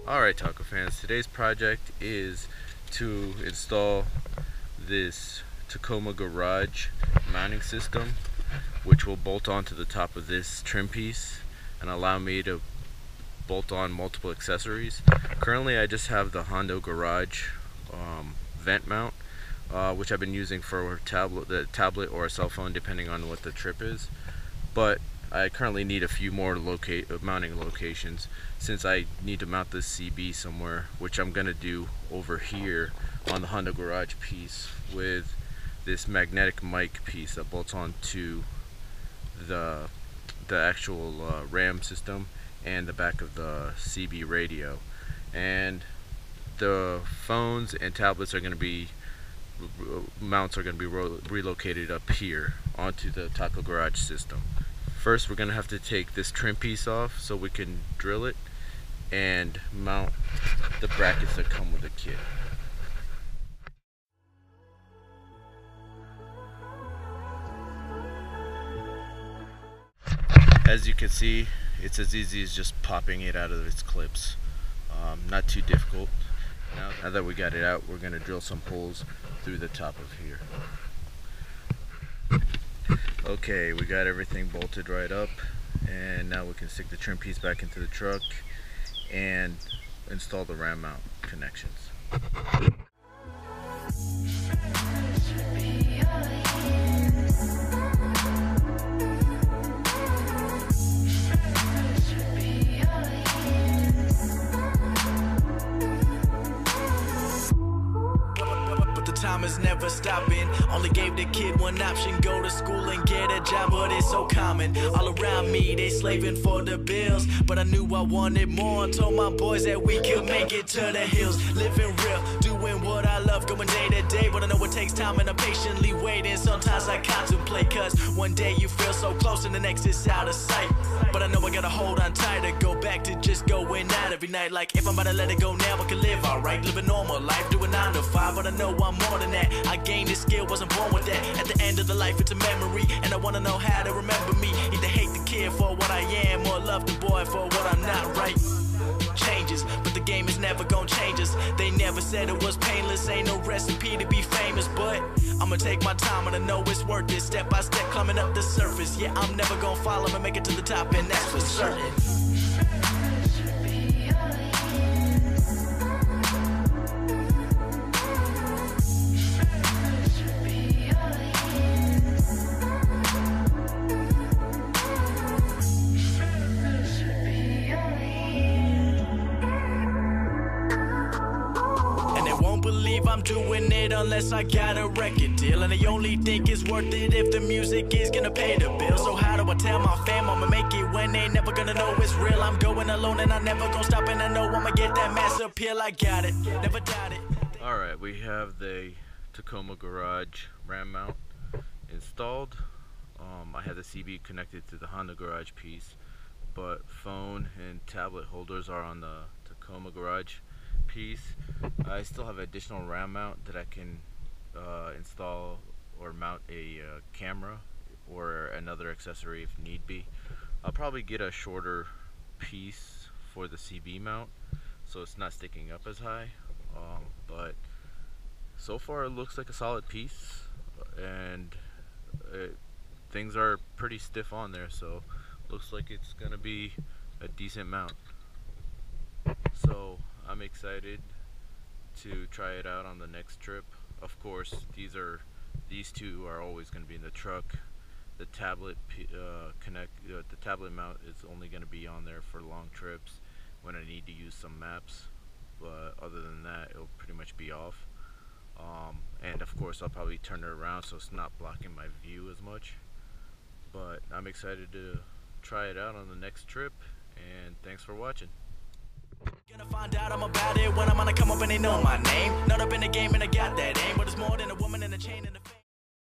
Alright, Taco fans, today's project is to install this Tacomagarage mounting system, which will bolt onto the top of this trim piece and allow me to bolt on multiple accessories. Currently I just have the Tacomagarage vent mount, which I've been using for the tablet or a cell phone depending on what the trip is, but I currently need a few more mounting locations since I need to mount this CB somewhere, which I'm gonna do over here on the Tacomagarage piece with this magnetic mic piece that bolts onto the actual RAM system and the back of the CB radio. And the phones and tablets are going to be mounts are going to be relocated up here onto the Tacomagarage system. First, we're going to have to take this trim piece off so we can drill it and mount the brackets that come with the kit. As you can see, it's as easy as just popping it out of its clips. Not too difficult. Now that we got it out, we're going to drill some holes through the top of here. Okay, we got everything bolted right up, and now we can stick the trim piece back into the truck and install the RAM mount connections. Time is never stopping. Only gave the kid one option: go to school and get a job, but it's so common. All around me, they slaving for the bills, but I knew I wanted more. I told my boys that we could make it to the hills. Living real, doing what I love, going day to day, but I know it takes time and I'm patiently waiting. Sometimes I contemplate, cause one day you feel so close and the next is out of sight. But I know I gotta hold on tight to go back to just going out every night. Like if I'm about to let it go now, I can live alright, live a normal life, doing 9 to 5, but I know I'm more than that. I gained this skill, wasn't born with that. At the end of the life, it's a memory, and I wanna know how to remember me. Either hate the kid for what I am, or love the boy for what I'm not, right? Changes, but the game is never gonna change us. They never said it was painless, ain't no recipe to be famous, but I'ma take my time and I know it's worth it. Step by step, climbing up the surface. Yeah, I'm never gonna fall, I'ma make it to the top, and that's for certain. I'm doing it unless I got a record deal, and they only think it's worth it if the music is gonna pay the bill. So how do I tell my fam I'ma make it when they never gonna know it's real? I'm going alone and I never gonna stop, and I know I'ma get that mass appeal. I got it, never doubt it. Alright, we have the Tacomagarage RAM mount installed. I have the CB connected to the Tacomagarage piece, but phone and tablet holders are on the Tacomagarage piece. I still have additional RAM mount that I can install or mount a camera or another accessory if need be. I'll probably get a shorter piece for the CB mount so it's not sticking up as high, but so far it looks like a solid piece, and things are pretty stiff on there, so looks like it's gonna be a decent mount. So I'm excited to try it out on the next trip. Of course, these two are always going to be in the truck. The tablet the tablet mount is only going to be on there for long trips when I need to use some maps. But other than that, it'll pretty much be off. And of course, I'll probably turn it around so it's not blocking my view as much. But I'm excited to try it out on the next trip. And thanks for watching. Gonna find out I'm about it when I'm gonna come up and they know my name. Not up in the game and I got that aim, but it's more than a woman in a chain and a